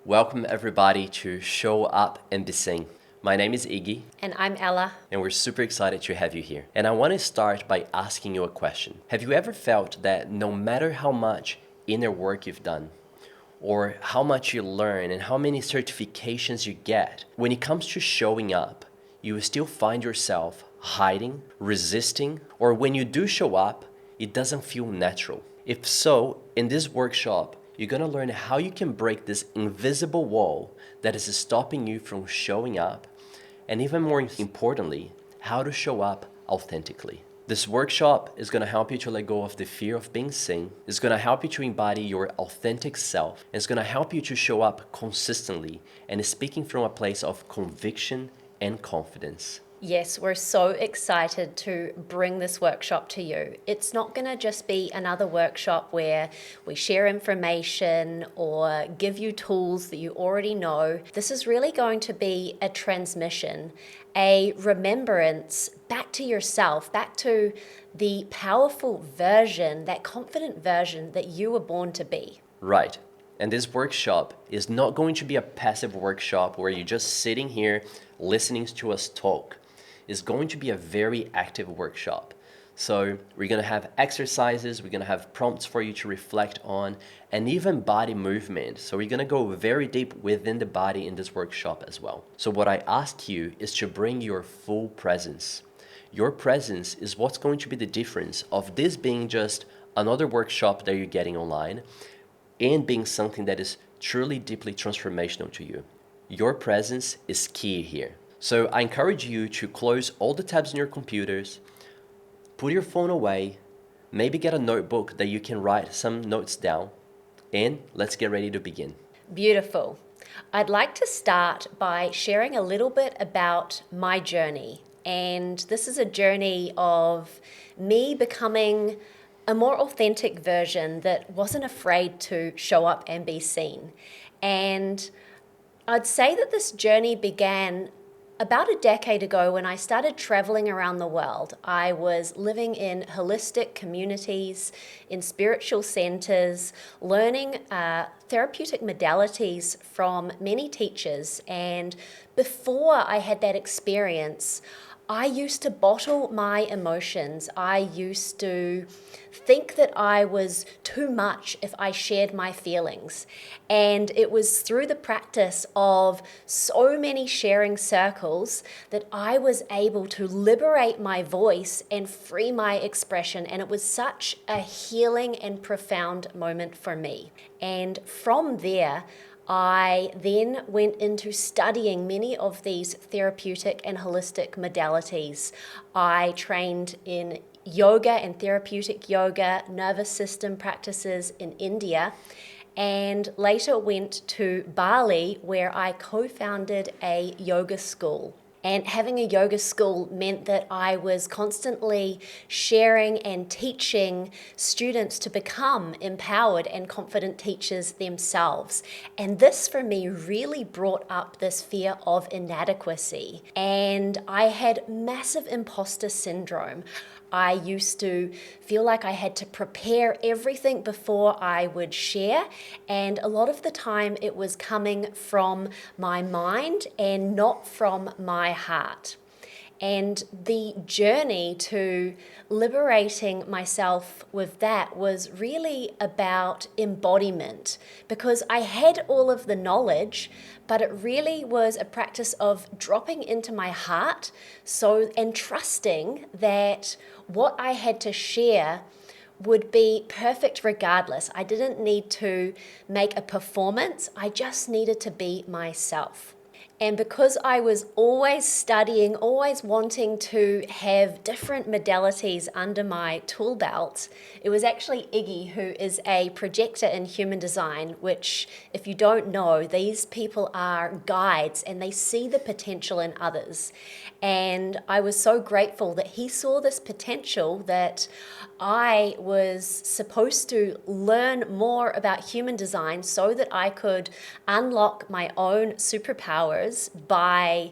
Welcome everybody to Show Up and Be Seen. My name is Iggy, And I'm Ella. and we're super excited to have you here. And I want to start by asking you a question. Have you ever felt that no matter how much inner work you've done, or how much you learn and how many certifications you get, when it comes to showing up, you will still find yourself hiding, resisting, or when you do show up, it doesn't feel natural? If so, in this workshop, you're gonna learn how you can break this invisible wall that is stopping you from showing up, and even more importantly, how to show up authentically. This workshop is going to help you to let go of the fear of being seen. It's going to help you to embody your authentic self. It's going to help you to show up consistently and speaking from a place of conviction and confidence. Yes, we're so excited to bring this workshop to you. It's not going to just be another workshop where we share information or give you tools that you already know. This is really going to be a transmission, a remembrance back to yourself, back to the powerful version, that confident version that you were born to be. Right. And this workshop is not going to be a passive workshop where you're just sitting here listening to us talk. It's going to be a very active workshop. So we're going to have exercises, we're going to have prompts for you to reflect on, and even body movement. So we're going to go very deep within the body in this workshop as well. So what I ask you is to bring your full presence. Your presence is what's going to be the difference of this being just another workshop that you're getting online and being something that is truly deeply transformational to you. Your presence is key here. So I encourage you to close all the tabs in your computers, put your phone away, maybe get a notebook that you can write some notes down, and let's get ready to begin. Beautiful. I'd like to start by sharing a little bit about my journey. And this is a journey of me becoming a more authentic version that wasn't afraid to show up and be seen. And I'd say that this journey began about a decade ago when I started traveling around the world. I was living in holistic communities, in spiritual centers, learning therapeutic modalities from many teachers. And before I had that experience, I used to bottle my emotions. I used to think that I was too much if I shared my feelings. And it was through the practice of so many sharing circles that I was able to liberate my voice and free my expression. And it was such a healing and profound moment for me. And from there, I then went into studying many of these therapeutic and holistic modalities. I trained in yoga and therapeutic yoga, nervous system practices in India, and later went to Bali where I co-founded a yoga school. And having a yoga school meant that I was constantly sharing and teaching students to become empowered and confident teachers themselves. And this for me really brought up this fear of inadequacy. And I had massive imposter syndrome. I used to feel like I had to prepare everything before I would share, and a lot of the time it was coming from my mind and not from my heart. And the journey to liberating myself with that was really about embodiment, because I had all of the knowledge, but it really was a practice of dropping into my heart and trusting that what I had to share would be perfect regardless. I didn't need to make a performance. I just needed to be myself. And because I was always studying, always wanting to have different modalities under my tool belt, it was actually Iggy, who is a projector in human design, which, if you don't know, these people are guides and they see the potential in others. And I was so grateful that he saw this potential, that I was supposed to learn more about human design so that I could unlock my own superpowers by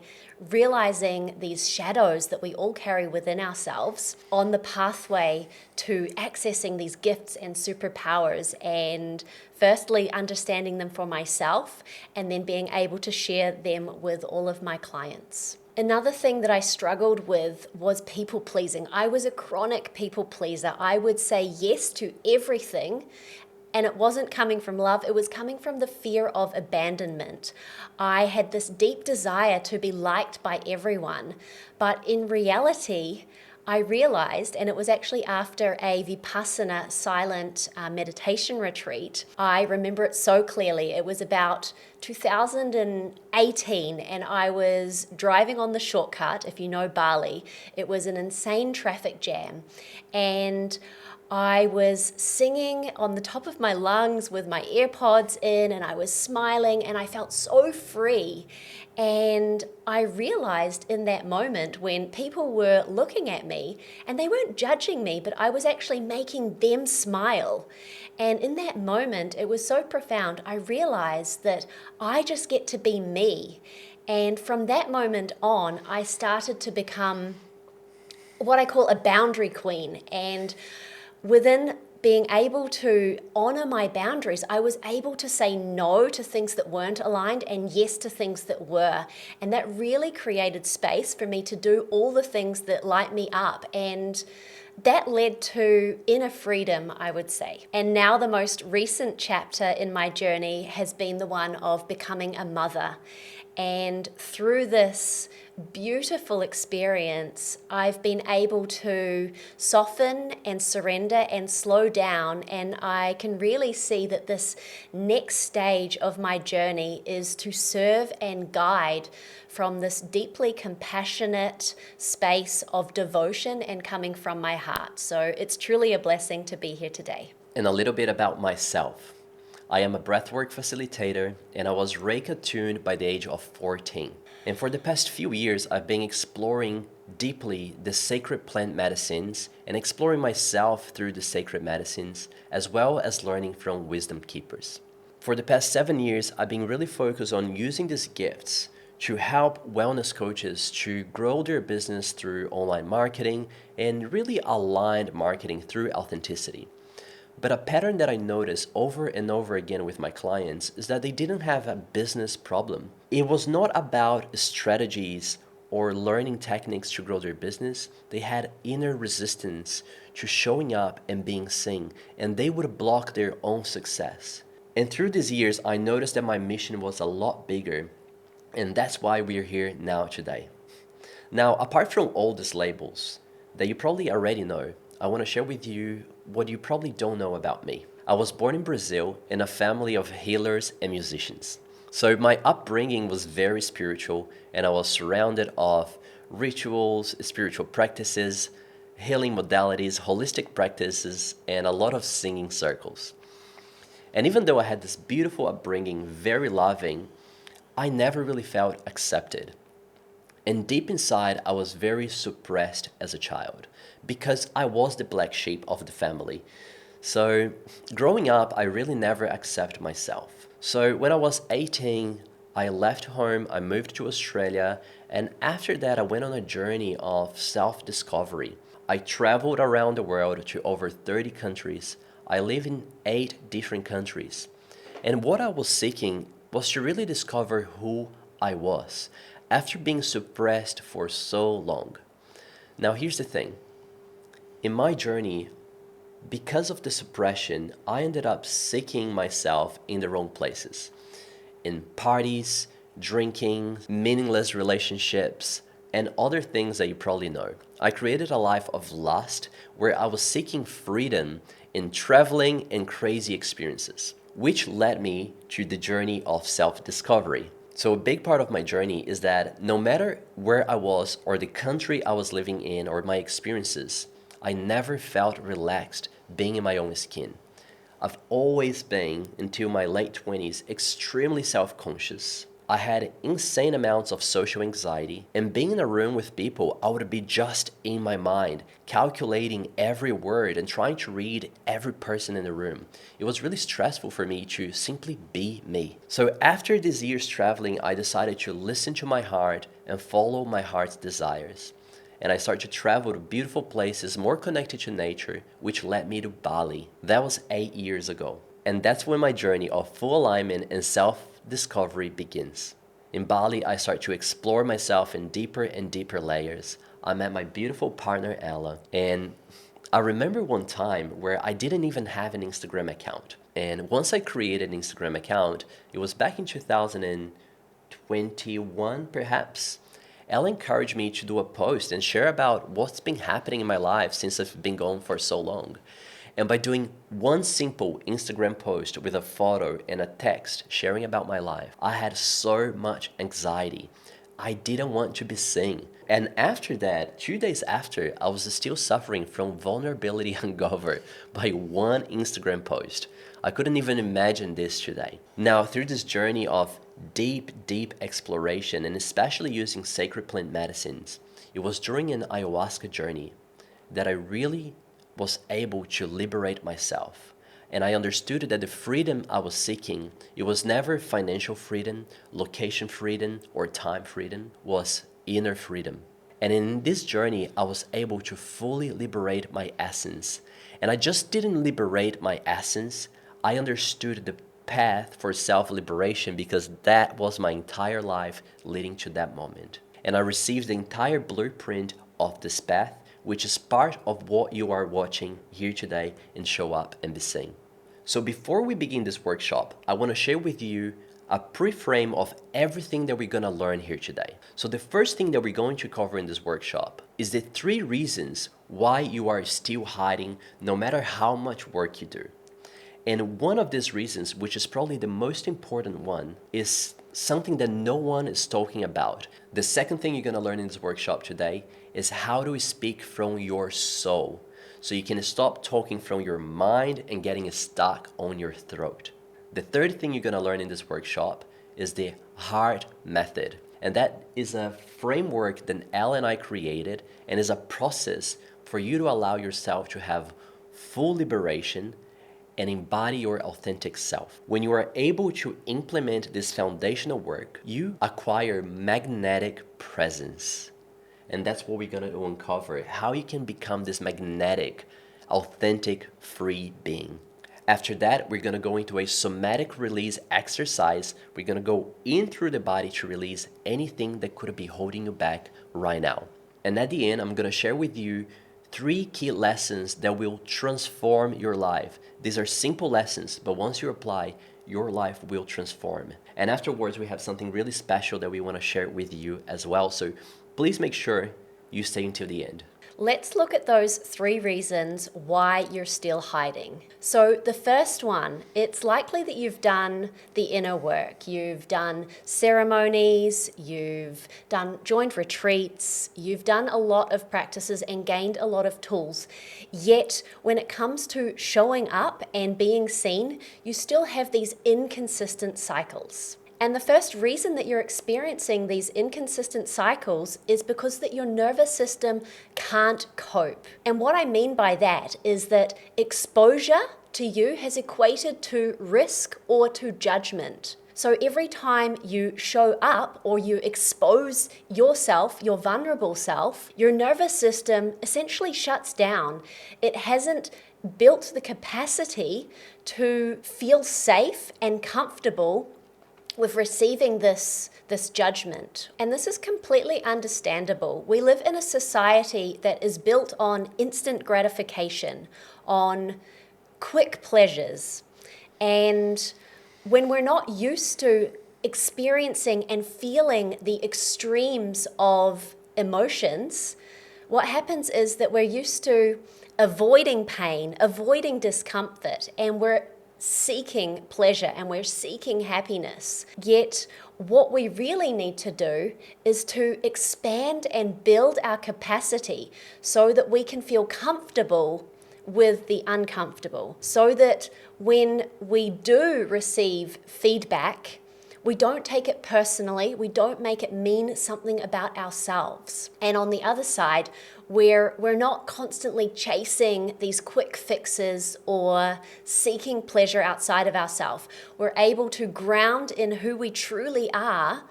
realizing these shadows that we all carry within ourselves on the pathway to accessing these gifts and superpowers and Firstly, understanding them for myself, and then being able to share them with all of my clients. Another thing that I struggled with was people pleasing. I was a chronic people pleaser. I would say yes to everything, and it wasn't coming from love, it was coming from the fear of abandonment. I had this deep desire to be liked by everyone, but in reality, I realized, and it was actually after a Vipassana silent meditation retreat, I remember it so clearly. It was about 2018, and I was driving on the shortcut. If you know Bali, it was an insane traffic jam, and I was singing on the top of my lungs with my AirPods in, and I was smiling, and I felt so free. And I realized in that moment, when people were looking at me, and they weren't judging me, but I was actually making them smile. And in that moment, it was so profound. I realized that I just get to be me. And from that moment on, I started to become what I call a boundary queen. And within being able to honor my boundaries, I was able to say no to things that weren't aligned and yes to things that were. And that really created space for me to do all the things that light me up. And that led to inner freedom, I would say. And now the most recent chapter in my journey has been the one of becoming a mother. And through this beautiful experience, I've been able to soften and surrender and slow down. And I can really see that this next stage of my journey is to serve and guide from this deeply compassionate space of devotion and coming from my heart. So it's truly a blessing to be here today. And a little bit about myself. I am a breathwork facilitator, and I was Reiki attuned by the age of 14. And for the past few years, I've been exploring deeply the sacred plant medicines and exploring myself through the sacred medicines, as well as learning from wisdom keepers. For the past 7 years, I've been really focused on using these gifts to help wellness coaches to grow their business through online marketing and really aligned marketing through authenticity. But a pattern that I noticed over and over again with my clients is that they didn't have a business problem. It was not about strategies or learning techniques to grow their business. They had inner resistance to showing up and being seen, and they would block their own success. And through these years, I noticed that my mission was a lot bigger, and that's why we're here now today. Now, apart from all these labels that you probably already know, I want to share with you what you probably don't know about me. I was born in Brazil in a family of healers and musicians. So my upbringing was very spiritual, and I was surrounded of rituals, spiritual practices, healing modalities, holistic practices, and a lot of singing circles. And even though I had this beautiful upbringing, very loving, I never really felt accepted. And deep inside, I was very suppressed as a child because I was the black sheep of the family. So growing up, I really never accepted myself. So when I was 18, I left home, I moved to Australia, and after that, I went on a journey of self-discovery. I traveled around the world to over 30 countries. I live in 8 different countries. And what I was seeking was to really discover who I was after being suppressed for so long. Now, here's the thing. In my journey, because of the suppression, I ended up seeking myself in the wrong places. In parties, drinking, meaningless relationships, and other things that you probably know. I created a life of lust where I was seeking freedom in traveling and crazy experiences, which led me to the journey of self-discovery. So a big part of my journey is that no matter where I was or the country I was living in or my experiences, I never felt relaxed being in my own skin. I've always been, until my late 20s, extremely self-conscious. I had insane amounts of social anxiety, and being in a room with people, I would be just in my mind, calculating every word and trying to read every person in the room. It was really stressful for me to simply be me. So after these years traveling, I decided to listen to my heart and follow my heart's desires. And I started to travel to beautiful places more connected to nature, which led me to Bali. That was 8 years ago. And that's when my journey of full alignment and self-discovery begins. In Bali, I start to explore myself in deeper and deeper layers. I met my beautiful partner, Ella, and I remember one time where I didn't even have an Instagram account. And once I created an Instagram account, it was back in 2021, perhaps. Ella encouraged me to do a post and share about what's been happening in my life since I've been gone for so long. And by doing one simple Instagram post with a photo and a text sharing about my life, I had so much anxiety. I didn't want to be seen. And after that, 2 days after, I was still suffering from vulnerability hangover by one Instagram post. I couldn't even imagine this today. Now, through this journey of deep exploration, and especially using sacred plant medicines, it was during an ayahuasca journey that I really was able to liberate myself. And I understood that the freedom I was seeking, it was never financial freedom, location freedom, or time freedom, was inner freedom. And in this journey, I was able to fully liberate my essence. And I just didn't liberate my essence, I understood the path for self-liberation because that was my entire life leading to that moment. And I received the entire blueprint of this path, which is part of what you are watching here today in Show Up and Be Seen. So before we begin this workshop, I want to share with you a pre-frame of everything that we're going to learn here today. So the first thing that we're going to cover in this workshop is the 3 reasons why you are still hiding no matter how much work you do. And one of these reasons, which is probably the most important one, is something that no one is talking about. The second thing you're going to learn in this workshop today is how to speak from your soul, so you can stop talking from your mind and getting stuck on your throat. The third thing you're going to learn in this workshop is the HEART method. And that is a framework that Ella and I created, and is a process for you to allow yourself to have full liberation and embody your authentic self. When you are able to implement this foundational work, you acquire magnetic presence. And that's what we're going to uncover, how you can become this magnetic, authentic, free being. After that, we're going to go into a somatic release exercise. We're going to go in through the body to release anything that could be holding you back right now. And at the end, I'm going to share with you 3 key lessons that will transform your life. These are simple lessons, but once you apply, your life will transform. And afterwards, we have something really special that we want to share with you as well. So please make sure you stay until the end. Let's look at those 3 reasons why you're still hiding. So the first one, it's likely that you've done the inner work. You've done ceremonies, you've done joined retreats, you've done a lot of practices and gained a lot of tools. Yet when it comes to showing up and being seen, you still have these inconsistent cycles. And the first reason that you're experiencing these inconsistent cycles is because that your nervous system can't cope. And what I mean by that is that exposure to you has equated to risk or to judgment. So every time you show up or you expose yourself, your vulnerable self, your nervous system essentially shuts down. It hasn't built the capacity to feel safe and comfortable with receiving this judgment. And this is completely understandable. We live in a society that is built on instant gratification, on quick pleasures. And when we're not used to experiencing and feeling the extremes of emotions, what happens is that we're used to avoiding pain, avoiding discomfort, and we're seeking pleasure and we're seeking happiness. Yet what we really need to do is to expand and build our capacity so that we can feel comfortable with the uncomfortable, so that when we do receive feedback, we don't take it personally, we don't make it mean something about ourselves. And on the other side, we're not constantly chasing these quick fixes or seeking pleasure outside of ourselves. We're able to ground in who we truly are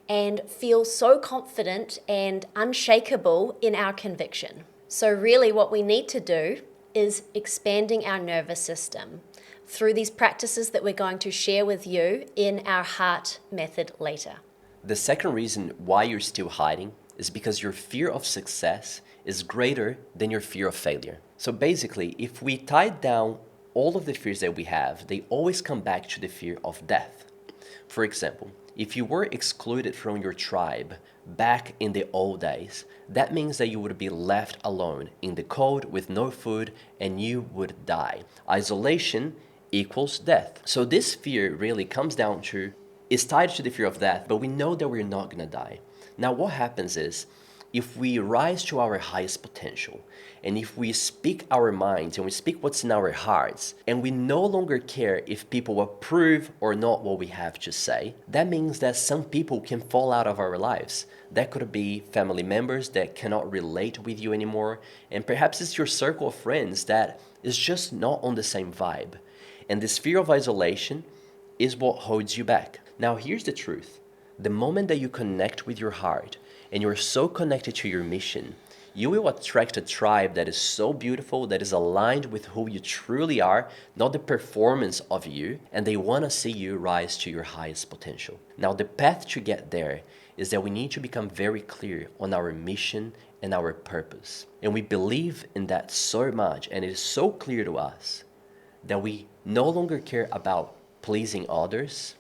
and feel so confident and unshakable in our conviction. So really what we need to do is expanding our nervous system, through these practices that we're going to share with you in our heart method later. The second reason why you're still hiding is because your fear of success is greater than your fear of failure. So basically, if we tie down all of the fears that we have, they always come back to the fear of death. For example, if you were excluded from your tribe back in the old days, that means that you would be left alone in the cold with no food and you would die. Isolation equals death. So this fear really comes down to, is tied to the fear of death, but we know that we're not gonna die. Now what happens is, if we rise to our highest potential, and if we speak our minds and we speak what's in our hearts, and we no longer care if people approve or not what we have to say, that means that some people can fall out of our lives. That could be family members that cannot relate with you anymore, and perhaps it's your circle of friends that is just not on the same vibe. And this fear of isolation is what holds you back. Now here's the truth. The moment that you connect with your heart and you're so connected to your mission, you will attract a tribe that is so beautiful, that is aligned with who you truly are, not the performance of you, and they want to see you rise to your highest potential. Now the path to get there is that we need to become very clear on our mission and our purpose. And we believe in that so much, and it is so clear to us that we no longer care about pleasing others.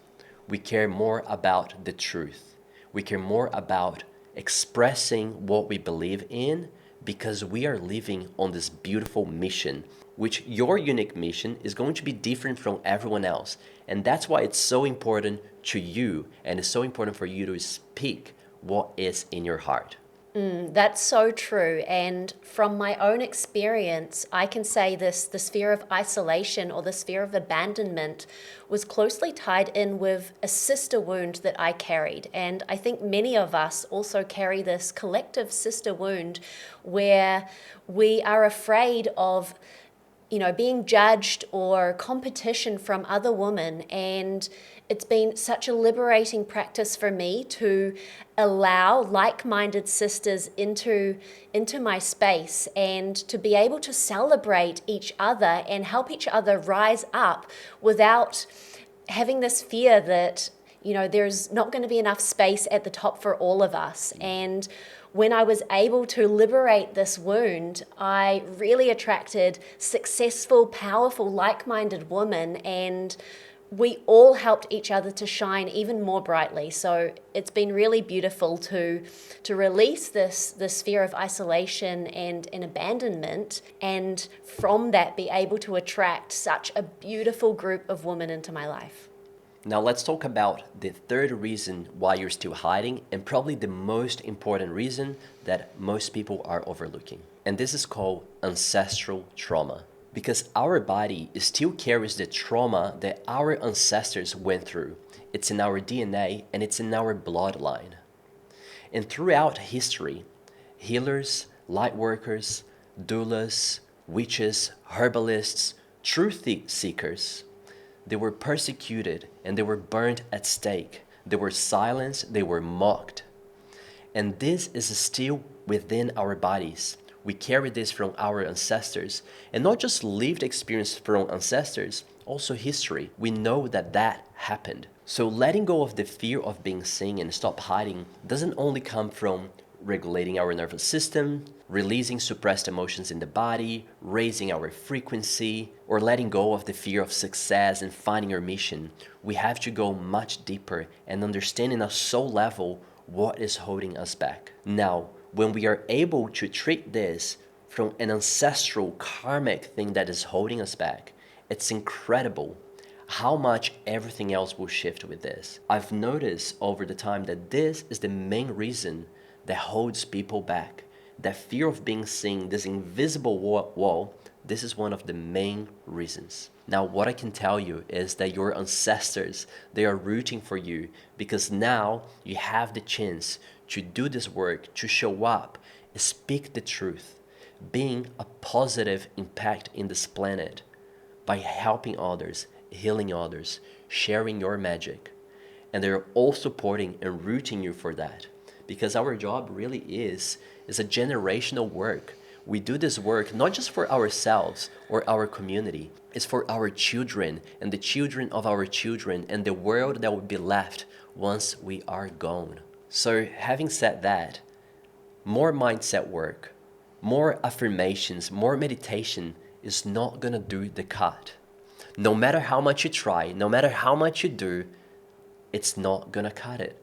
We care more about the truth. We care more about expressing what we believe in, because we are living on this beautiful mission, which your unique mission is going to be different from everyone else. And that's why it's so important to you, and it's so important for you to speak what is in your heart. That's so true. And from my own experience, I can say this fear of isolation or this fear of abandonment was closely tied in with a sister wound that I carried. And I think many of us also carry this collective sister wound where we are afraid of being judged or competition from other women. And it's been such a liberating practice for me to allow like-minded sisters into my space and to be able to celebrate each other and help each other rise up without having this fear that, there's not going to be enough space at the top for all of us. And when I was able to liberate this wound, I really attracted successful, powerful, like-minded women, and we all helped each other to shine even more brightly. So it's been really beautiful to release this fear of isolation and abandonment, and from that be able to attract such a beautiful group of women into my life. Now let's talk about the third reason why you're still hiding, and probably the most important reason that most people are overlooking. And this is called ancestral trauma. Because our body still carries the trauma that our ancestors went through. It's in our DNA and it's in our bloodline. And throughout history, healers, light workers, doulas, witches, herbalists, truth seekers, they were persecuted and they were burnt at stake. They were silenced, they were mocked. And this is still within our bodies. We carry this from our ancestors, and not just lived experience from ancestors, also history. We know that happened. So letting go of the fear of being seen and stop hiding doesn't only come from regulating our nervous system, releasing suppressed emotions in the body, raising our frequency, or letting go of the fear of success and finding our mission. We have to go much deeper and understand in a soul level what is holding us back. Now, when we are able to treat this from an ancestral karmic thing that is holding us back, it's incredible how much everything else will shift with this. I've noticed over the time that this is the main reason that holds people back. That fear of being seen, this invisible wall, this is one of the main reasons. Now, what I can tell you is that your ancestors, they are rooting for you, because now you have the chance to do this work, to show up, speak the truth, being a positive impact in this planet by helping others, healing others, sharing your magic. And they're all supporting and rooting you for that, because our job really is a generational work. We do this work not just for ourselves or our community, it's for our children and the children of our children and the world that will be left once we are gone. So, having said that, more mindset work, more affirmations, more meditation is not gonna do the cut. No matter how much you try, no matter how much you do, it's not gonna cut it.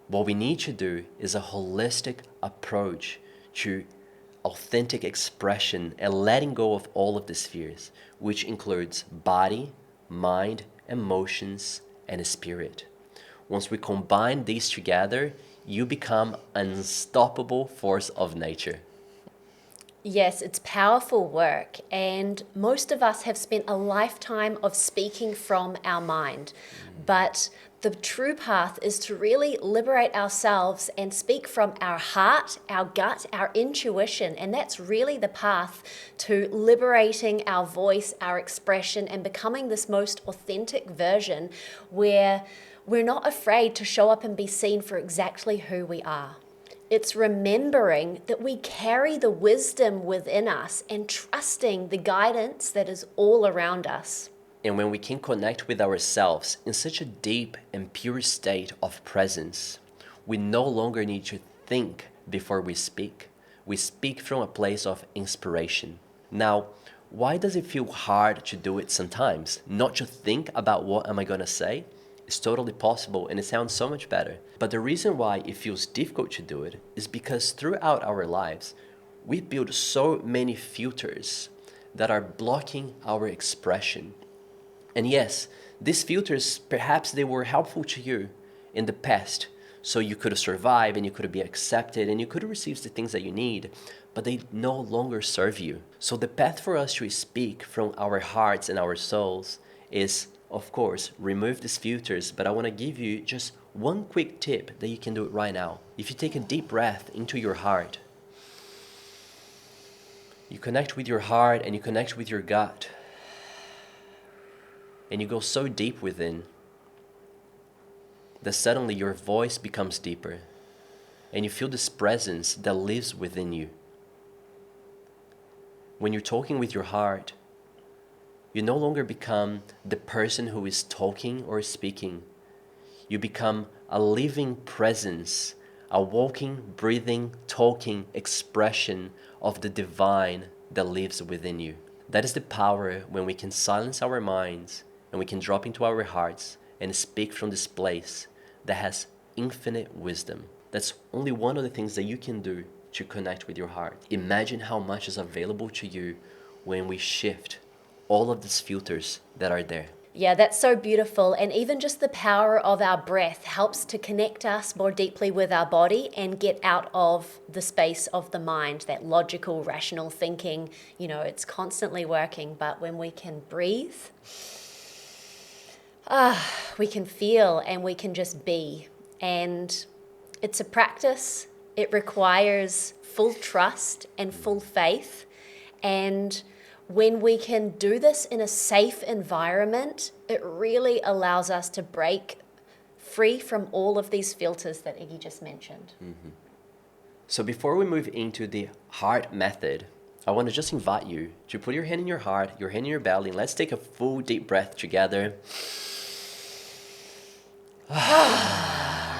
What we need to do is a holistic approach to authentic expression and letting go of all of these fears, which includes body, mind, emotions, and spirit. Once we combine these together, you become an unstoppable force of nature. Yes, it's powerful work, and most of us have spent a lifetime of speaking from our mind. But the true path is to really liberate ourselves and speak from our heart, our gut, our intuition, and that's really the path to liberating our voice, our expression, and becoming this most authentic version where we're not afraid to show up and be seen for exactly who we are. It's remembering that we carry the wisdom within us and trusting the guidance that is all around us. And when we can connect with ourselves in such a deep and pure state of presence, we no longer need to think before we speak. We speak from a place of inspiration. Now, why does it feel hard to do it sometimes? Not to think about what am I gonna say? It's totally possible and it sounds so much better. But the reason why it feels difficult to do it is because throughout our lives, we build so many filters that are blocking our expression. And yes, these filters, perhaps they were helpful to you in the past, so you could survive and you could be accepted and you could receive the things that you need, but they no longer serve you. So the path for us to speak from our hearts and our souls is, of course, remove these filters, but I want to give you just one quick tip that you can do it right now. If you take a deep breath into your heart, you connect with your heart and you connect with your gut, and you go so deep within that suddenly your voice becomes deeper and you feel this presence that lives within you. When you're talking with your heart, you no longer become the person who is talking or speaking. You become a living presence, a walking, breathing, talking expression of the divine that lives within you. That is the power when we can silence our minds and we can drop into our hearts and speak from this place that has infinite wisdom. That's only one of the things that you can do to connect with your heart. Imagine how much is available to you when we shift all of these filters that are there. Yeah, that's so beautiful. And even just the power of our breath helps to connect us more deeply with our body and get out of the space of the mind, that logical, rational thinking. You know, it's constantly working, but when we can breathe, we can feel and we can just be. And it's a practice. It requires full trust and full faith. And when we can do this in a safe environment, it really allows us to break free from all of these filters that Iggy just mentioned. Mm-hmm. So before we move into the heart method, I want to just invite you to put your hand in your heart, your hand in your belly, and let's take a full deep breath together.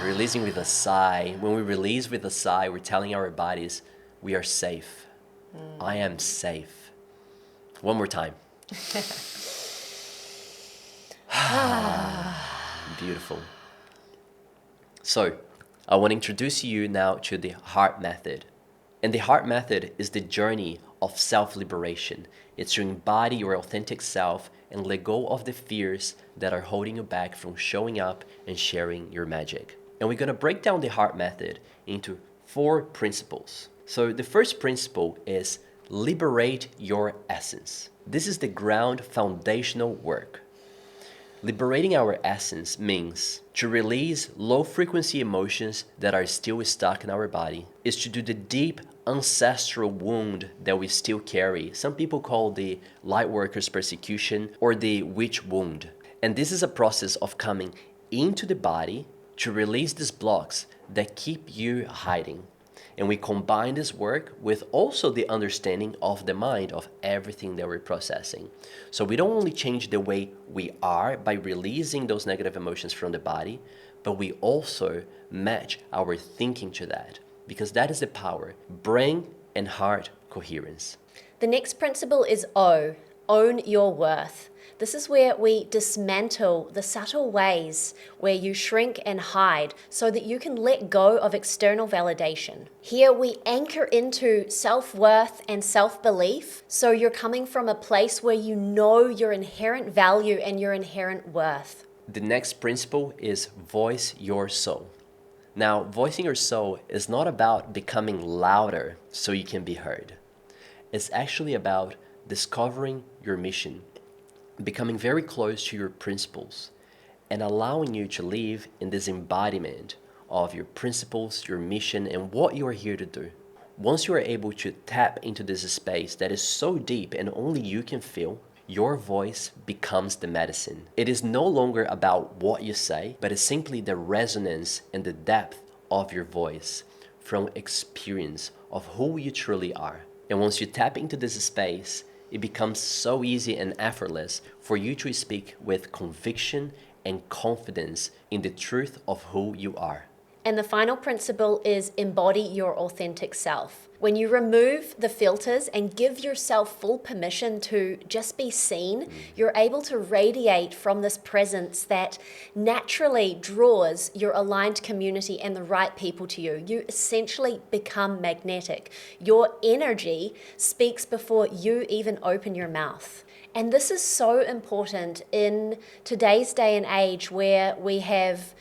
Releasing with a sigh. When we release with a sigh, we're telling our bodies, we are safe. I am safe. One more time. Beautiful. So, I want to introduce you now to the heart method. And the heart method is the journey of self-liberation. It's to embody your authentic self and let go of the fears that are holding you back from showing up and sharing your magic. And we're going to break down the heart method into 4 principles. So the first principle is liberate your essence. This is the ground foundational work. Liberating our essence means to release low frequency emotions that are still stuck in our body, is to do the deep ancestral wound that we still carry. Some people call the light workers persecution or the witch wound. And this is a process of coming into the body to release these blocks that keep you hiding. And we combine this work with also the understanding of the mind of everything that we're processing. So we don't only change the way we are by releasing those negative emotions from the body, but we also match our thinking to that, because that is the power, brain and heart coherence. The next principle is O, own your worth. This is where we dismantle the subtle ways where you shrink and hide so that you can let go of external validation. Here we anchor into self-worth and self-belief, so you're coming from a place where you know your inherent value and your inherent worth. The next principle is voice your soul. Now, voicing your soul is not about becoming louder so you can be heard. It's actually about discovering your mission, becoming very close to your principles, and allowing you to live in this embodiment of your principles, your mission, and what you are here to do. Once you are able to tap into this space that is so deep and only you can feel, your voice becomes the medicine. It is no longer about what you say, but it's simply the resonance and the depth of your voice from experience of who you truly are. And once you tap into this space, it becomes so easy and effortless for you to speak with conviction and confidence in the truth of who you are. And the final principle is embody your authentic self. When you remove the filters and give yourself full permission to just be seen, you're able to radiate from this presence that naturally draws your aligned community and the right people to you. You essentially become magnetic. Your energy speaks before you even open your mouth. And this is so important in today's day and age where we have,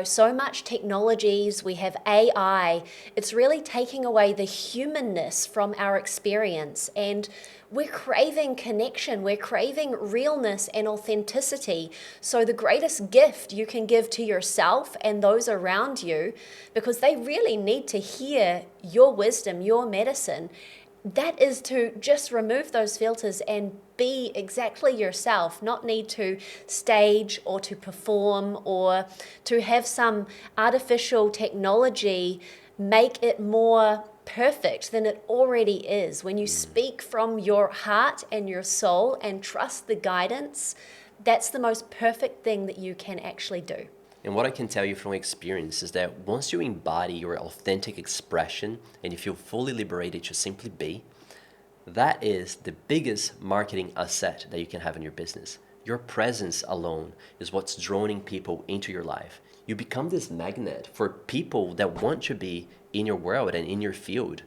so much technologies, we have AI. It's really taking away the humanness from our experience. And we're craving connection, we're craving realness and authenticity. So the greatest gift you can give to yourself and those around you, because they really need to hear your wisdom, your medicine, that is to just remove those filters and be exactly yourself, not need to stage or to perform or to have some artificial technology make it more perfect than it already is. When you speak from your heart and your soul and trust the guidance, that's the most perfect thing that you can actually do. And what I can tell you from experience is that once you embody your authentic expression and you feel fully liberated to simply be, that is the biggest marketing asset that you can have in your business. Your presence alone is what's drawing people into your life. You become this magnet for people that want to be in your world and in your field.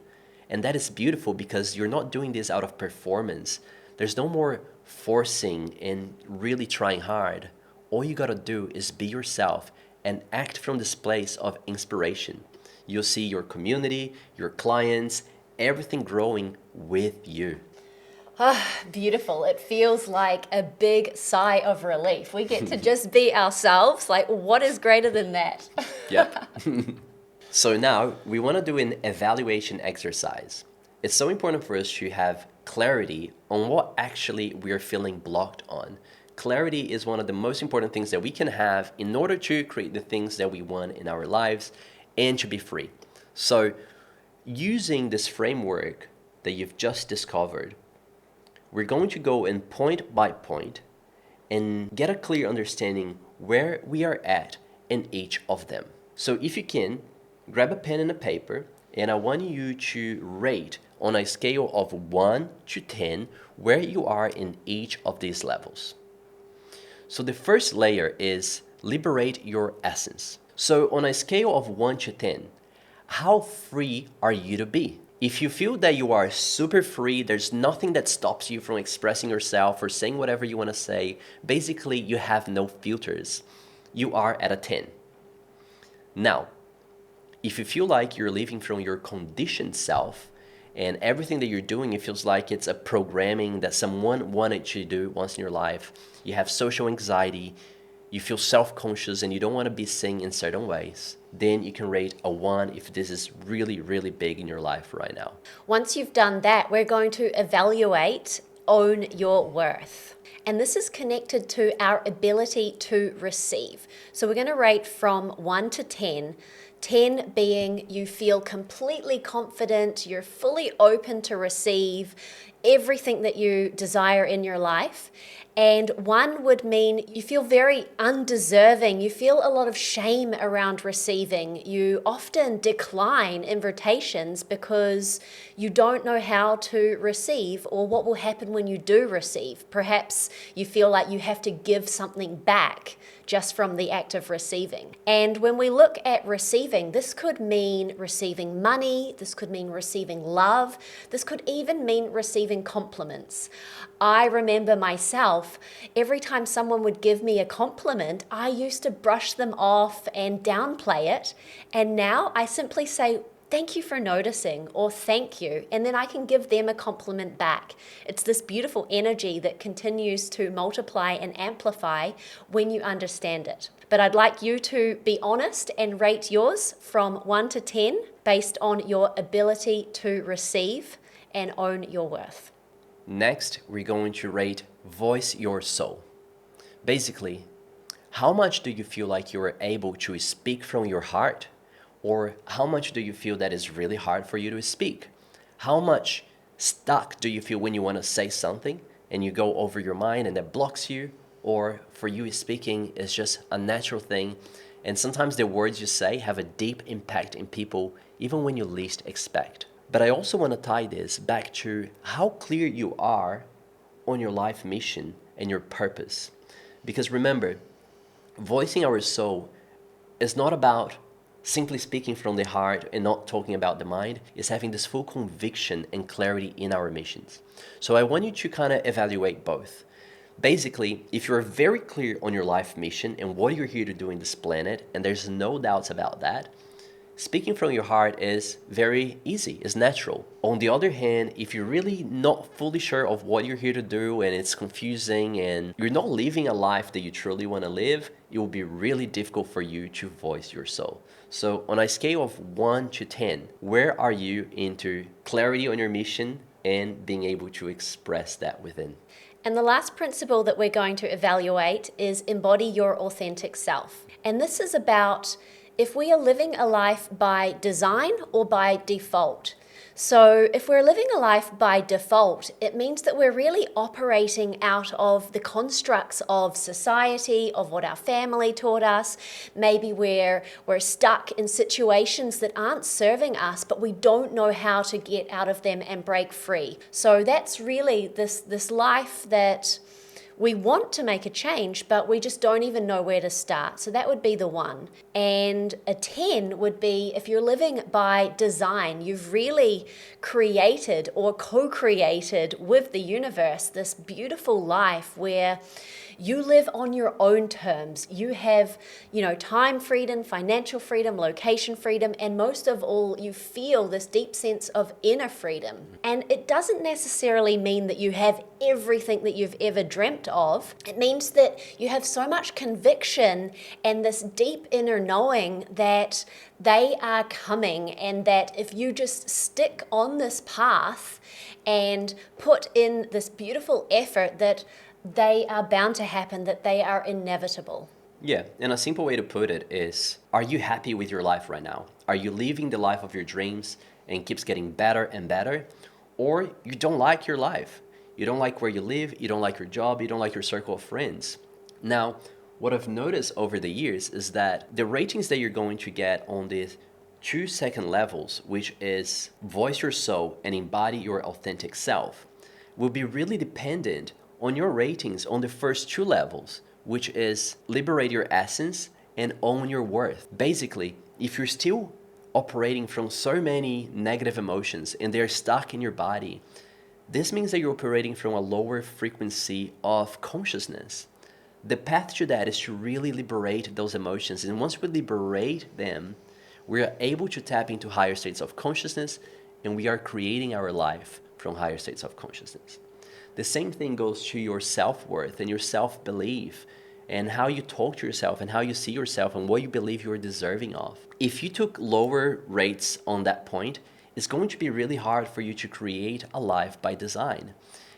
And that is beautiful because you're not doing this out of performance. There's no more forcing and really trying hard. All you gotta do is be yourself and act from this place of inspiration. You'll see your community, your clients, everything growing with you. Beautiful. It feels like a big sigh of relief. We get to just be ourselves. Like, what is greater than that? Yep. So now we want to do an evaluation exercise. It's so important for us to have clarity on what actually we're feeling blocked on. Clarity is one of the most important things that we can have in order to create the things that we want in our lives and to be free. So using this framework that you've just discovered, we're going to go in point by point and get a clear understanding where we are at in each of them. So if you can, grab a pen and a paper, and I want you to rate on a scale of 1 to 10 where you are in each of these levels. So the first layer is liberate your essence. So on a scale of 1 to 10, how free are you to be? If you feel that you are super free, there's nothing that stops you from expressing yourself or saying whatever you want to say, basically you have no filters, you are at a 10. Now, if you feel like you're living from your conditioned self and everything that you're doing, it feels like it's a programming that someone wanted you to do once in your life, you have social anxiety, you feel self-conscious and you don't want to be seen in certain ways, then you can rate a 1 if this is really, really big in your life right now. Once you've done that, we're going to evaluate own your worth. And this is connected to our ability to receive. So we're going to rate from 1 to 10. 10 being you feel completely confident, you're fully open to receive everything that you desire in your life. And 1 would mean you feel very undeserving. You feel a lot of shame around receiving. You often decline invitations because you don't know how to receive or what will happen when you do receive. Perhaps you feel like you have to give something back just from the act of receiving. And when we look at receiving, this could mean receiving money, this could mean receiving love, this could even mean receiving compliments. I remember myself, every time someone would give me a compliment, I used to brush them off and downplay it. And now I simply say, thank you for noticing, or thank you, and then I can give them a compliment back. It's this beautiful energy that continues to multiply and amplify when you understand it. But I'd like you to be honest and rate yours from 1 to 10 based on your ability to receive and own your worth. Next, we're going to rate Voice Your Soul. Basically, how much do you feel like you are able to speak from your heart? Or how much do you feel that is really hard for you to speak? How much stuck do you feel when you want to say something and you go over your mind and that blocks you? Or for you, speaking is just a natural thing, and sometimes the words you say have a deep impact in people even when you least expect. But I also want to tie this back to how clear you are on your life mission and your purpose. Because remember, voicing our soul is not about simply speaking from the heart and not talking about the mind. Is having this full conviction and clarity in our missions. So I want you to kind of evaluate both. Basically, if you're very clear on your life mission and what you're here to do in this planet, and there's no doubts about that, speaking from your heart is very easy, it's natural. On the other hand, if you're really not fully sure of what you're here to do and it's confusing and you're not living a life that you truly want to live, it will be really difficult for you to voice your soul. So on a scale of 1 to 10, where are you into clarity on your mission and being able to express that within? And the last principle that we're going to evaluate is embody your authentic self. And this is about if we are living a life by design or by default. So if we're living a life by default, it means that we're really operating out of the constructs of society, of what our family taught us. Maybe we're stuck in situations that aren't serving us, but we don't know how to get out of them and break free. So that's really this life that we want to make a change, but we just don't even know where to start. So that would be the 1. And a 10 would be if you're living by design, you've really created or co-created with the universe this beautiful life where you live on your own terms. You have, time freedom, financial freedom, location freedom, and most of all, you feel this deep sense of inner freedom. And it doesn't necessarily mean that you have everything that you've ever dreamt of. It means that you have so much conviction and this deep inner knowing that they are coming, and that if you just stick on this path and put in this beautiful effort, that they are bound to happen, that they are inevitable. Yeah, and a simple way to put it is, are you happy with your life right now? Are you living the life of your dreams and keeps getting better and better? Or you don't like your life? You don't like where you live, you don't like your job, you don't like your circle of friends. Now, what I've noticed over the years is that the ratings that you're going to get on the 2 second levels, which is voice your soul and embody your authentic self, will be really dependent on your ratings on the first 2 levels, which is liberate your essence and own your worth. Basically, if you're still operating from so many negative emotions and they're stuck in your body, this means that you're operating from a lower frequency of consciousness. The path to that is to really liberate those emotions. And once we liberate them, we are able to tap into higher states of consciousness, and we are creating our life from higher states of consciousness. The same thing goes to your self-worth and your self-belief and how you talk to yourself and how you see yourself and what you believe you are deserving of. If you took lower rates on that point, it's going to be really hard for you to create a life by design.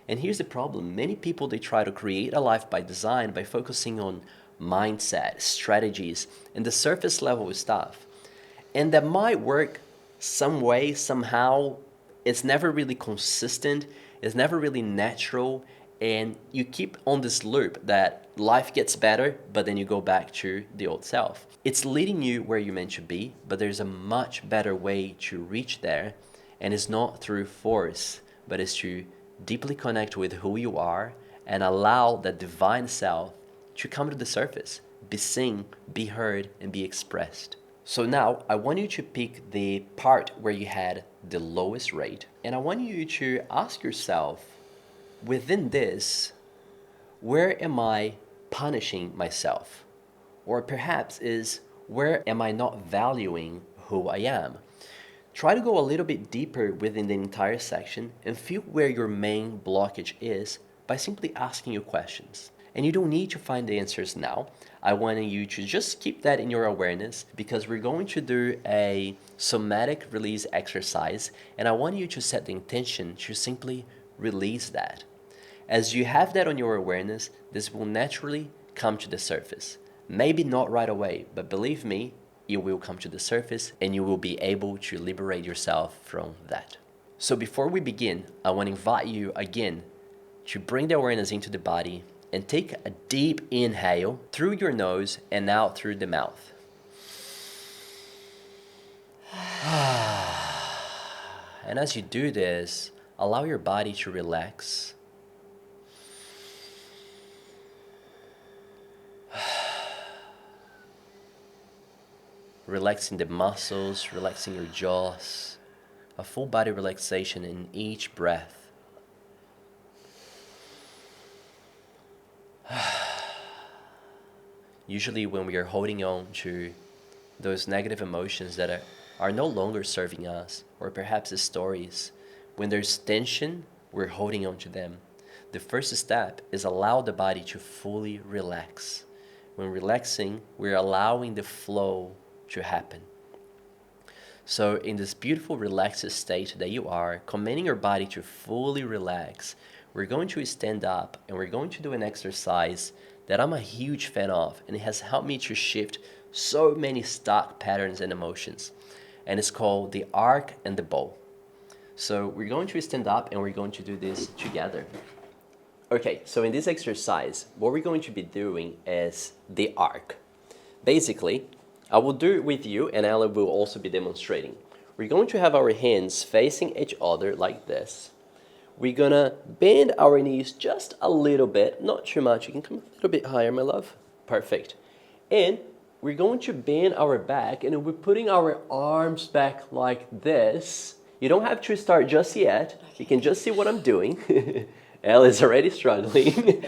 And here's the problem. Many people, they try to create a life by design by focusing on mindset, strategies, and the surface level stuff. And that might work some way, somehow. It's never really consistent. It's never really natural. And you keep on this loop that life gets better, but then you go back to the old self. It's leading you where you're meant to be, but there's a much better way to reach there. And it's not through force, but it's to deeply connect with who you are and allow that divine self to come to the surface, be seen, be heard, and be expressed. So now I want you to pick the part where you had the lowest rate, and I want you to ask yourself, within this, where am I punishing myself? Or perhaps is, where am I not valuing who I am? Try to go a little bit deeper within the entire section and feel where your main blockage is by simply asking you questions. And you don't need to find the answers now. I want you to just keep that in your awareness because we're going to do a somatic release exercise, and I want you to set the intention to simply release that. As you have that on your awareness, this will naturally come to the surface. Maybe not right away, but believe me, it will come to the surface and you will be able to liberate yourself from that. So before we begin, I want to invite you again to bring the awareness into the body and take a deep inhale through your nose and out through the mouth. And as you do this, allow your body to relax. Relaxing the muscles, relaxing your jaws, a full body relaxation in each breath. Usually when we are holding on to those negative emotions that are no longer serving us, or perhaps the stories, when there's tension, we're holding on to them. The first step is allow the body to fully relax. When relaxing, we're allowing the flow to happen. So in this beautiful relaxed state that you are, commanding your body to fully relax, we're going to stand up and we're going to do an exercise that I'm a huge fan of, and it has helped me to shift so many stuck patterns and emotions. And it's called the arc and the bow. So we're going to stand up and we're going to do this together. Okay, so in this exercise, what we're going to be doing is the arc. Basically, I will do it with you and Ella will also be demonstrating. We're going to have our hands facing each other like this. We're gonna bend our knees just a little bit, not too much. You can come a little bit higher, my love. Perfect. And we're going to bend our back and we're putting our arms back like this. You don't have to start just yet. You can just see what I'm doing. Elle is already struggling.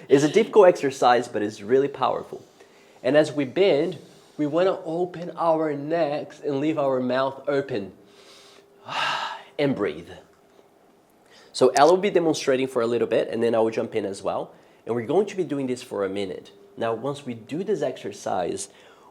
It's a difficult exercise, but it's really powerful. And as we bend, we want to open our necks and leave our mouth open. And breathe. So Elle will be demonstrating for a little bit, and then I will jump in as well. And we're going to be doing this for a minute. Now, once we do this exercise,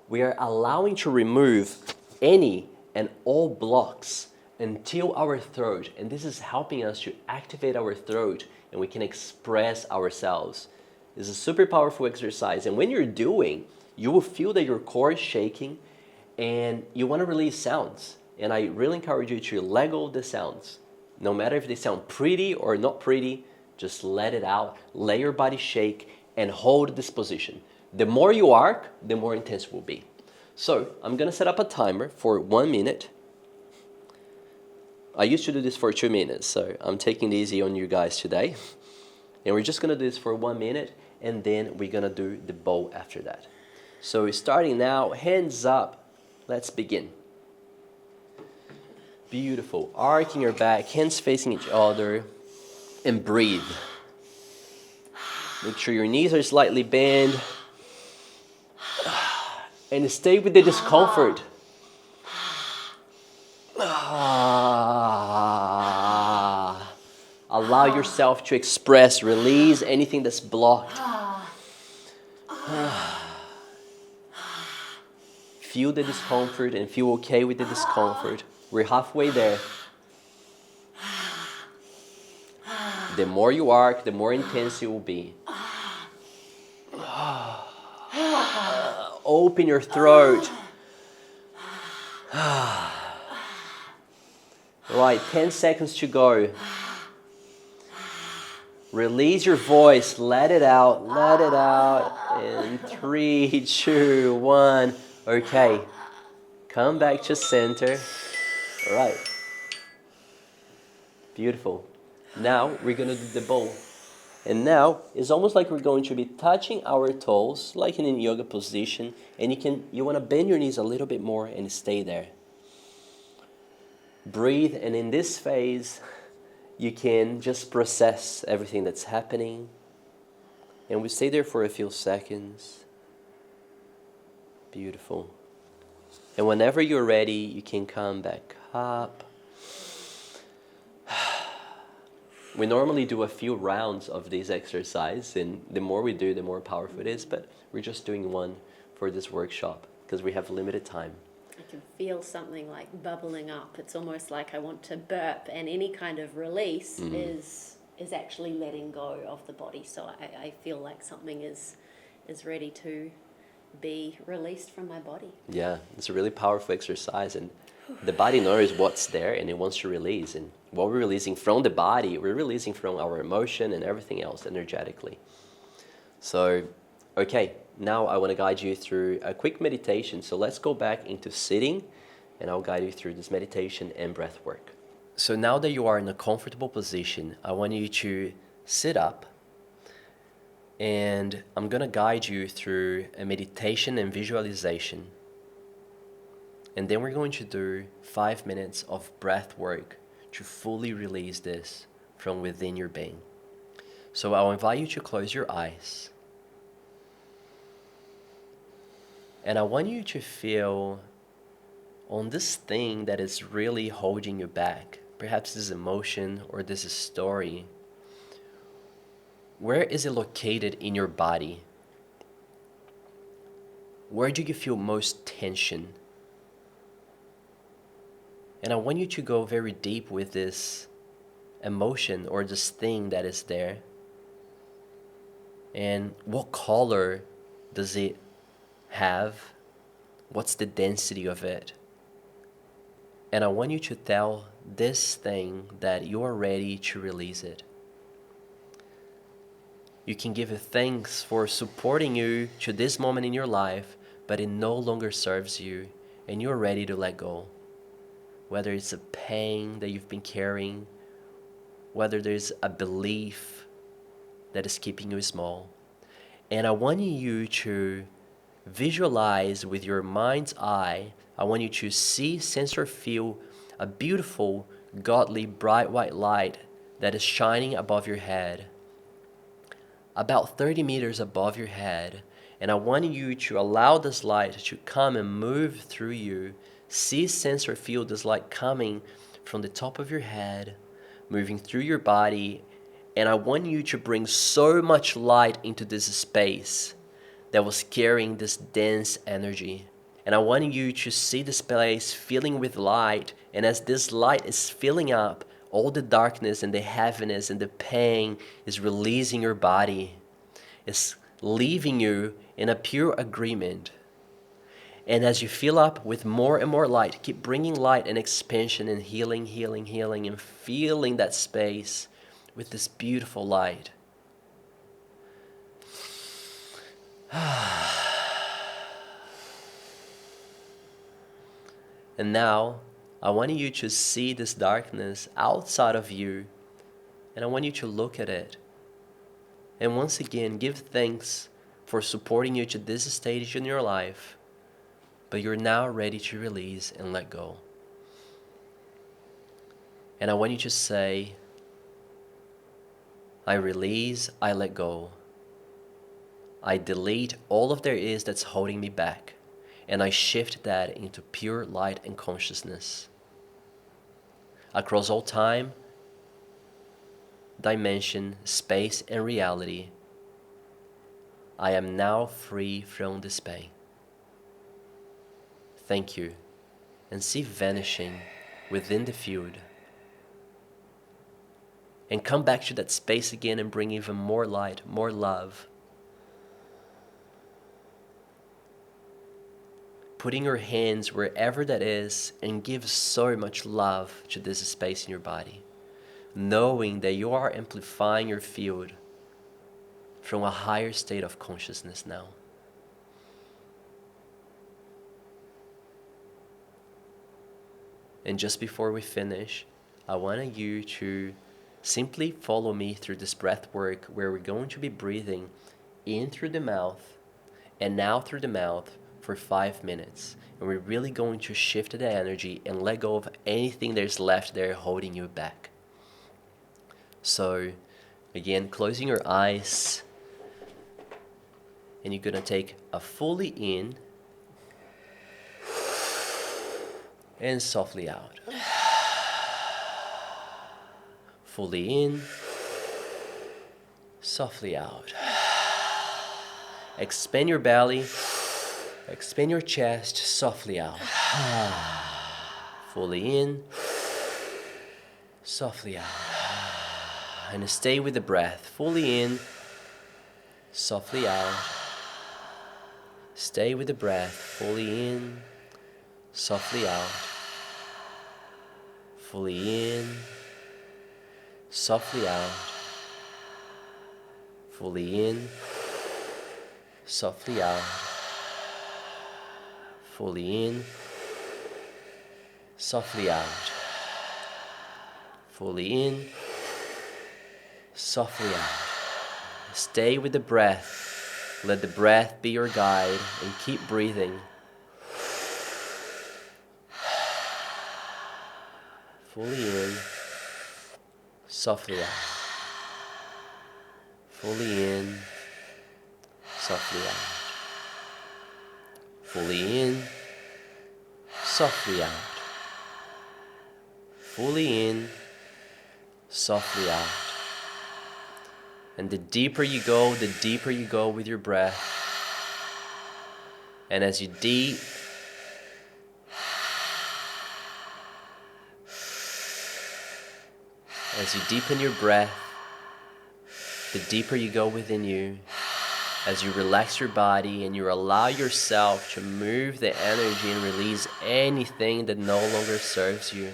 we are allowing to remove any and all blocks until our throat. And this is helping us to activate our throat, and we can express ourselves. It's a super powerful exercise. And when you're doing, you will feel that your core is shaking, and you want to release sounds. And I really encourage you to let go of the sounds. No matter if they sound pretty or not pretty, just let it out. Let your body shake and hold this position. The more you arc, the more intense it will be. So I'm going to set up a timer for 1 minute. I used to do this for 2 minutes, so I'm taking it easy on you guys today. And we're just going to do this for 1 minute, and then we're going to do the bow after that. So starting now, hands up. Let's begin. Beautiful. Arcing your back, hands facing each other, and breathe. Make sure your knees are slightly bent. And stay with the discomfort. Allow yourself to express, release anything that's blocked. Feel the discomfort and feel okay with the discomfort. We're halfway there. The more you arc, the more intense it will be. Open your throat. Right, 10 seconds to go. Release your voice. Let it out. Let it out. In 3, 2, 1. Okay. Come back to center. All right. Beautiful. Now we're going to do the bowl. And now it's almost like we're going to be touching our toes, like in a yoga position. And you want to bend your knees a little bit more and stay there. Breathe, and in this phase, you can just process everything that's happening. And we stay there for a few seconds. Beautiful. And whenever you're ready, you can come back up. We normally do a few rounds of this exercise, and the more we do, the more powerful it is, but we're just doing one for this workshop because we have limited time. I can feel something like bubbling up. It's almost like I want to burp, and any kind of release is actually letting go of the body. So I feel like something is ready to be released from my body. Yeah, it's a really powerful exercise, and the body knows what's there and it wants to release. And what we're releasing from the body, we're releasing from our emotion and everything else energetically. So, okay, now I want to guide you through a quick meditation. So let's go back into sitting, and I'll guide you through this meditation and breath work. So now that you are in a comfortable position, I want you to sit up, and I'm going to guide you through a meditation and visualization. And then we're going to do 5 minutes of breath work to fully release this from within your being. So I'll invite you to close your eyes. And I want you to feel on this thing that is really holding you back. Perhaps this emotion or this story. Where is it located in your body? Where do you feel most tension? And I want you to go very deep with this emotion or this thing that is there. And what color does it have? What's the density of it? And I want you to tell this thing that you are ready to release it. You can give it thanks for supporting you to this moment in your life, but it no longer serves you, and you're ready to let go. Whether it's a pain that you've been carrying, whether there's a belief that is keeping you small. And I want you to visualize with your mind's eye. I want you to see, sense, or feel a beautiful, godly, bright white light that is shining above your head, about 30 meters above your head. And I want you to allow this light to come and move through you. See, sense, or feel this light coming from the top of your head, moving through your body. And I want you to bring so much light into this space that was carrying this dense energy. And I want you to see the space filling with light. And as this light is filling up, all the darkness and the heaviness and the pain is releasing your body. It's leaving you in a pure agreement. And as you fill up with more and more light, keep bringing light and expansion and healing, healing, healing, and feeling that space with this beautiful light. And now, I want you to see this darkness outside of you, and I want you to look at it. And once again, give thanks for supporting you to this stage in your life. But you're now ready to release and let go. And I want you to say, I release, I let go. I delete all of there is that's holding me back. And I shift that into pure light and consciousness. Across all time, dimension, space, and reality, I am now free from this pain. Thank you, and see vanishing within the field. And come back to that space again and bring even more light, more love. Putting your hands wherever that is and give so much love to this space in your body. Knowing that you are amplifying your field from a higher state of consciousness now. And just before we finish, I want you to simply follow me through this breath work where we're going to be breathing in through the mouth and out through the mouth for 5 minutes. And we're really going to shift the energy and let go of anything that's left there holding you back. So again, closing your eyes, and you're going to take a fully in and softly out. Fully in, softly out. Expand your belly, expand your chest, softly out. Fully in, softly out. And stay with the breath. Fully in, softly out. Stay with the breath. Fully in, softly out. Fully in, softly out. Fully in, softly out. Fully in, softly out. Fully in, softly out. Stay with the breath. Let the breath be your guide and keep breathing. Fully in, softly out. Fully in, softly out. Fully in, softly out. Fully in, softly out. And the deeper you go with your breath. And as you deepen your breath, the deeper you go within you. As you relax your body and you allow yourself to move the energy and release anything that no longer serves you.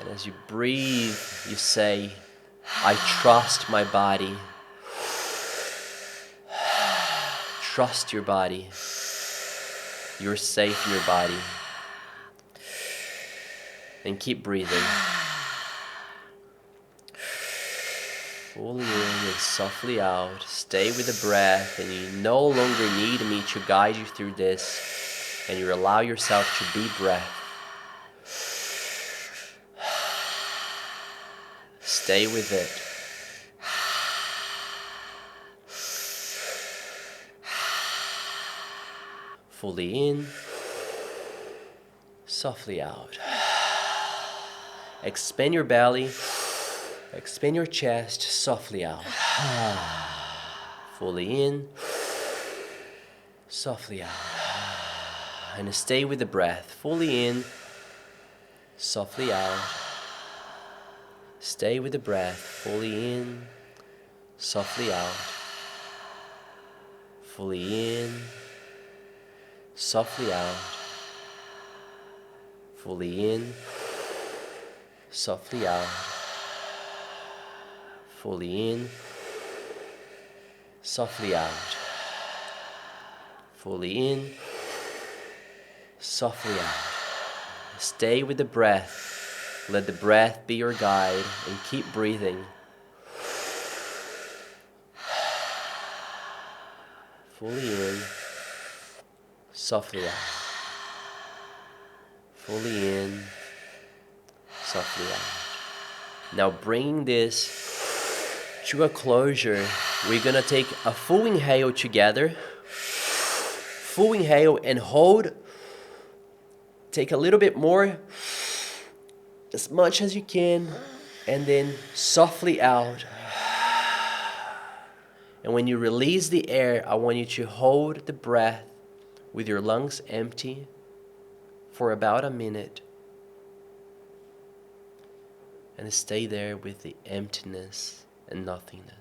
And as you breathe, you say, I trust my body. Trust your body. You're safe in your body. And keep breathing. Fully in and softly out. Stay with the breath, and you no longer need me to guide you through this. And you allow yourself to be breath. Stay with it. Fully in, softly out. Expand your belly. Expand your chest, softly out. Fully in, softly out. And stay with the breath. Fully in, softly out. Stay with the breath. Fully in, softly out. Fully in, softly out. Fully in, softly out. Fully in, softly out. Fully in, softly out. Stay with the breath. Let the breath be your guide and keep breathing. Fully in, softly out. Fully in, softly out. Now bring this to a closure. We're gonna take a full inhale together. Full inhale and hold. Take a little bit more, as much as you can, and then softly out. And when you release the air, I want you to hold the breath with your lungs empty for about a minute. and stay there with the emptiness and nothingness.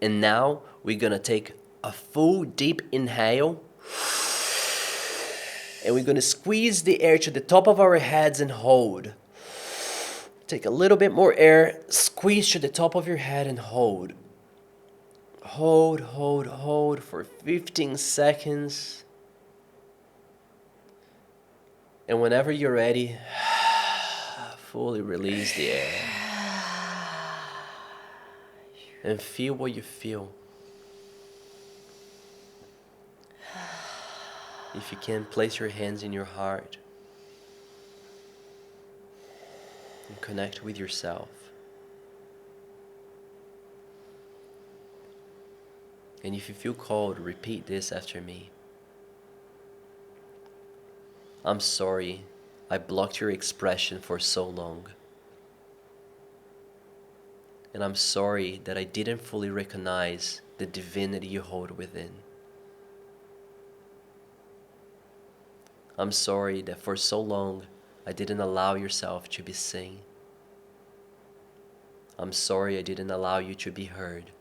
And now we're gonna take a full deep inhale, and we're gonna squeeze the air to the top of our heads and hold. Take a little bit more air, squeeze to the top of your head and hold. Hold for 15 seconds. And whenever you're ready, fully release the air. And feel what you feel. If you can, place your hands in your heart and connect with yourself. And if you feel called, repeat this after me. I'm sorry I blocked your expression for so long. And I'm sorry that I didn't fully recognize the divinity you hold within. I'm sorry that for so long I didn't allow yourself to be seen. I'm sorry I didn't allow you to be heard.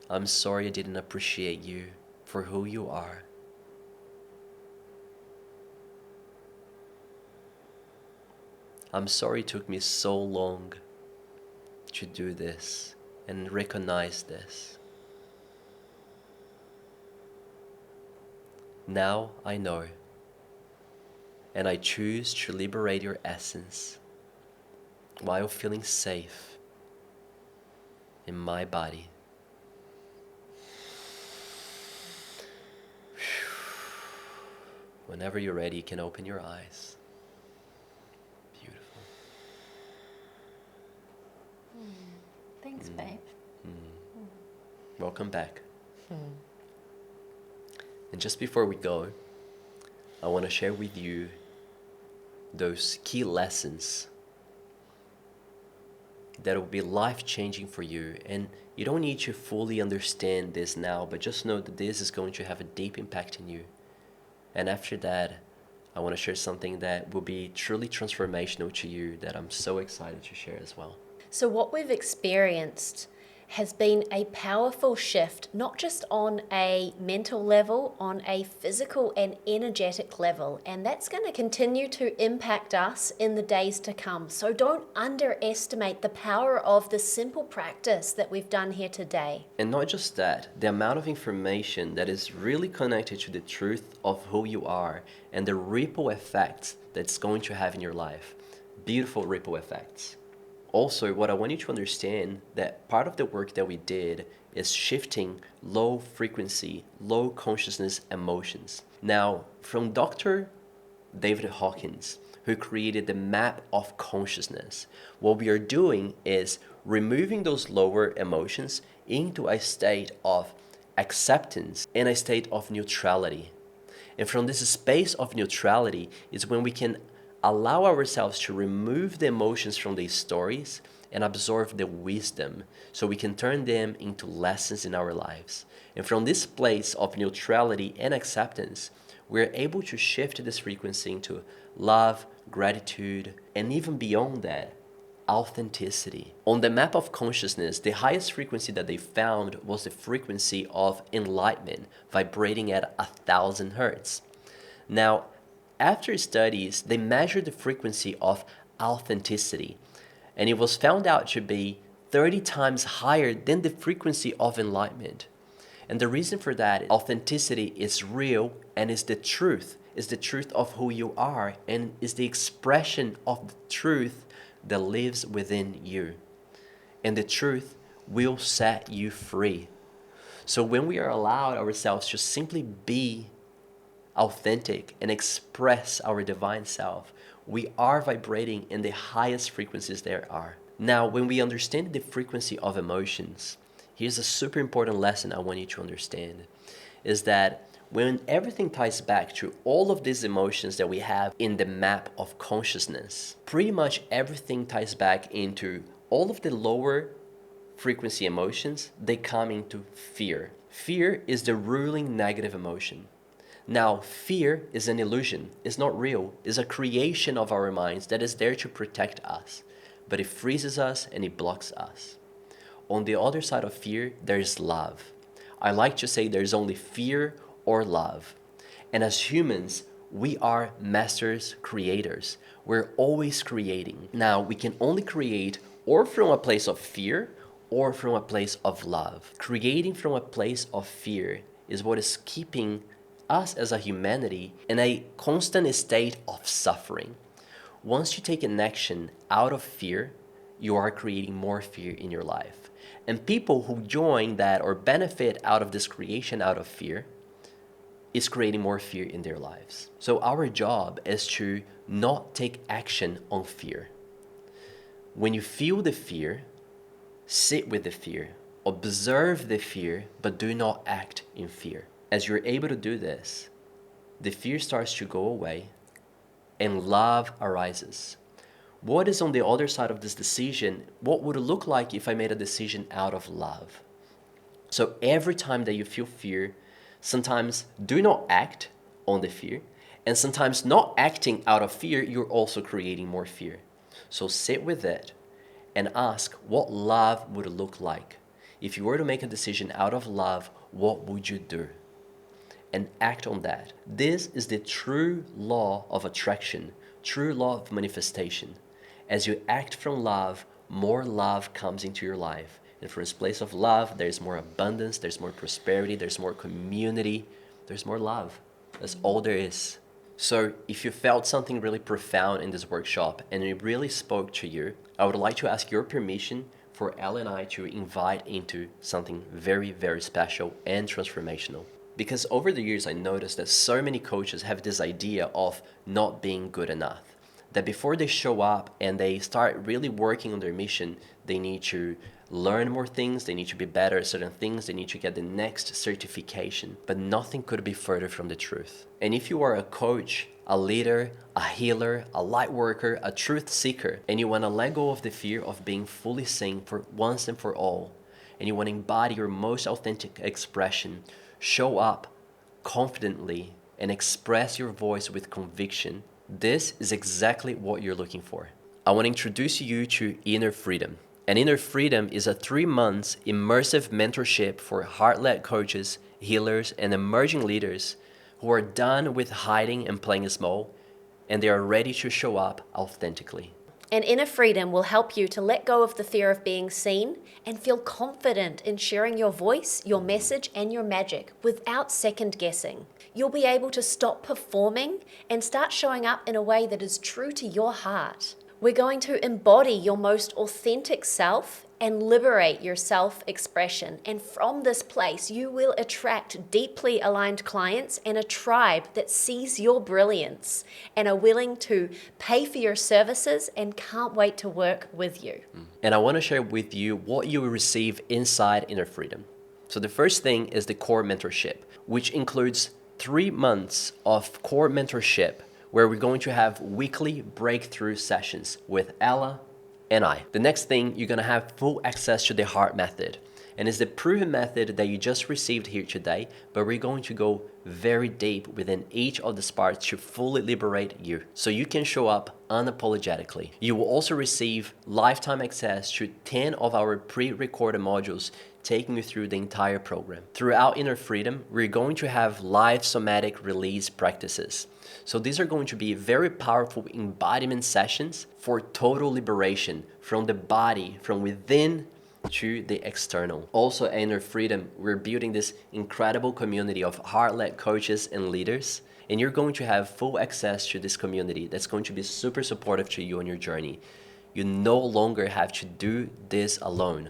I'm sorry I didn't appreciate you for who you are. I'm sorry it took me so long to do this and recognize this. Now I know, and I choose to liberate your essence while feeling safe in my body. Whenever you're ready, you can open your eyes. Beautiful. Thanks, babe. Welcome back. And just before we go, I want to share with you those key lessons that will be life-changing for you. And you don't need to fully understand this now, but just know that this is going to have a deep impact in you. And after that, I want to share something that will be truly transformational to you that I'm so excited to share as well. So, what we've experienced has been a powerful shift, not just on a mental level, on a physical and energetic level. And that's going to continue to impact us in the days to come. So don't underestimate the power of the simple practice that we've done here today. And not just that, the amount of information that is really connected to the truth of who you are and the ripple effects that's going to have in your life. Beautiful ripple effects. Also, what I want you to understand that part of the work that we did is shifting low frequency, low consciousness emotions. Now, from Dr. David Hawkins, who created the map of consciousness, what we are doing is removing those lower emotions into a state of acceptance and a state of neutrality. And from this space of neutrality is when we can allow ourselves to remove the emotions from these stories and absorb the wisdom so we can turn them into lessons in our lives. And from this place of neutrality and acceptance, we're able to shift this frequency into love, gratitude, and even beyond that, authenticity. On the map of consciousness, the highest frequency that they found was the frequency of enlightenment, vibrating at 1,000 hertz. Now, after studies, they measured the frequency of authenticity, and it was found out to be 30 times higher than the frequency of enlightenment. And the reason for that, authenticity is real and is the truth of who you are, and is the expression of the truth that lives within you. And the truth will set you free. So when we are allowed ourselves to simply be authentic and express our divine self, we are vibrating in the highest frequencies there are. Now, when we understand the frequency of emotions, here's a super important lesson I want you to understand, is that when everything ties back to all of these emotions that we have in the map of consciousness, pretty much everything ties back into all of the lower frequency emotions. They come into fear. Fear is the ruling negative emotion. Now, fear is an illusion. It's not real. It's a creation of our minds that is there to protect us, but it freezes us and it blocks us. On the other side of fear, there is love. I like to say there's only fear or love. And as humans, we are masters creators. We're always creating. Now, we can only create or from a place of fear or from a place of love. Creating from a place of fear is what is keeping us as a humanity in a constant state of suffering. Once you take an action out of fear, you are creating more fear in your life. And people who join that or benefit out of this creation out of fear is creating more fear in their lives. So our job is to not take action on fear. When you feel the fear, sit with the fear, observe the fear, but do not act in fear. As you're able to do this, the fear starts to go away and love arises. What is on the other side of this decision? What would it look like if I made a decision out of love? So every time that you feel fear, sometimes do not act on the fear, and sometimes not acting out of fear, you're also creating more fear. So sit with it and ask what love would look like. If you were to make a decision out of love, what would you do? And act on that. This is the true law of attraction, true law of manifestation. As you act from love, more love comes into your life. And from this place of love, there's more abundance, there's more prosperity, there's more community, there's more love. That's all there is. So if you felt something really profound in this workshop and it really spoke to you, I would like to ask your permission for Elle and I to invite into something very, very special and transformational. Because over the years, I noticed that so many coaches have this idea of not being good enough. That before they show up and they start really working on their mission, they need to learn more things, they need to be better at certain things, they need to get the next certification. But nothing could be further from the truth. And if you are a coach, a leader, a healer, a light worker, a truth seeker, and you want to let go of the fear of being fully seen for once and for all, and you want to embody your most authentic expression, show up confidently and express your voice with conviction, this is exactly what you're looking for. I want to introduce you to Inner Freedom. And Inner Freedom is a 3-month immersive mentorship for heart-led coaches, healers, and emerging leaders who are done with hiding and playing small, and they are ready to show up authentically. And Inner Freedom will help you to let go of the fear of being seen and feel confident in sharing your voice, your message, and your magic without second guessing. You'll be able to stop performing and start showing up in a way that is true to your heart. We're going to embody your most authentic self and liberate your self-expression. And from this place, you will attract deeply aligned clients and a tribe that sees your brilliance and are willing to pay for your services and can't wait to work with you. And I want to share with you what you will receive inside Inner Freedom. So the first thing is the core mentorship, which includes 3 months of core mentorship where we're going to have weekly breakthrough sessions with Ella and I. The next thing, you're gonna have full access to the Heart Method. And it's the proven method that you just received here today, but we're going to go very deep within each of the parts to fully liberate you, so you can show up unapologetically. You will also receive lifetime access to 10 of our pre-recorded modules taking you through the entire program. Throughout Inner Freedom, we're going to have live somatic release practices. So these are going to be very powerful embodiment sessions for total liberation from the body, from within to the external. Also at Inner Freedom, we're building this incredible community of heart-led coaches and leaders, and you're going to have full access to this community that's going to be super supportive to you on your journey. You no longer have to do this alone.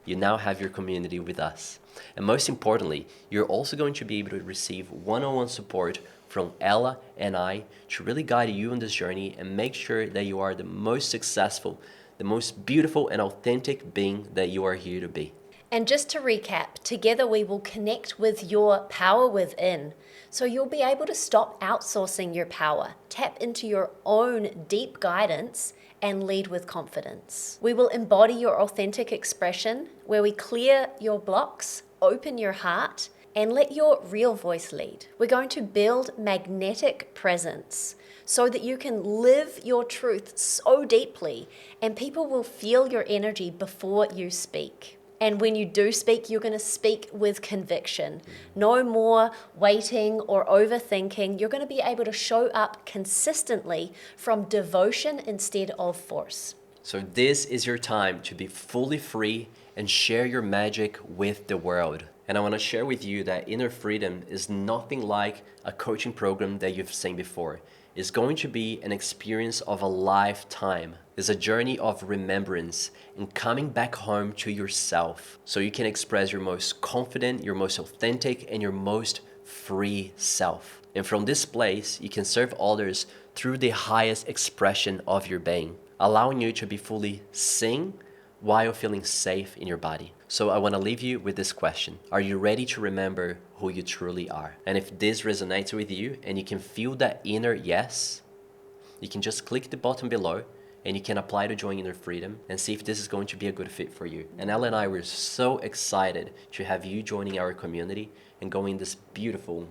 You now have your community with us. And most importantly, you're also going to be able to receive one-on-one support from Ella and I to really guide you on this journey and make sure that you are the most successful, the most beautiful and authentic being that you are here to be. And just to recap, together we will connect with your power within. So you'll be able to stop outsourcing your power, tap into your own deep guidance, and lead with confidence. We will embody your authentic expression, where we clear your blocks, open your heart, and let your real voice lead. We're going to build magnetic presence so that you can live your truth so deeply, and people will feel your energy before you speak. And when you do speak, you're going to speak with conviction. No more waiting or overthinking. You're going to be able to show up consistently from devotion instead of force. So this is your time to be fully free and share your magic with the world. And I want to share with you that Inner Freedom is nothing like a coaching program that you've seen before. It's going to be an experience of a lifetime. It's a journey of remembrance and coming back home to yourself so you can express your most confident, your most authentic, and your most free self. And from this place, you can serve others through the highest expression of your being, allowing you to be fully seen while feeling safe in your body. So I want to leave you with this question. Are you ready to remember who you truly are? And if this resonates with you and you can feel that inner yes, you can just click the button below and you can apply to join Inner Freedom and see if this is going to be a good fit for you. And Ella and I were so excited to have you joining our community and going this beautiful,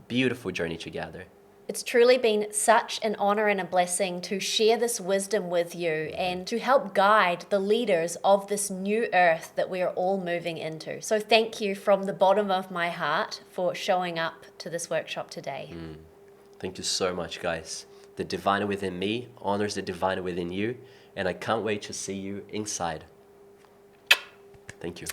beautiful journey together. It's truly been such an honor and a blessing to share this wisdom with you and to help guide the leaders of this new earth that we are all moving into. So thank you from the bottom of my heart for showing up to this workshop today. Thank you so much, guys. The divine within me honors the divine within you, and I can't wait to see you inside. Thank you.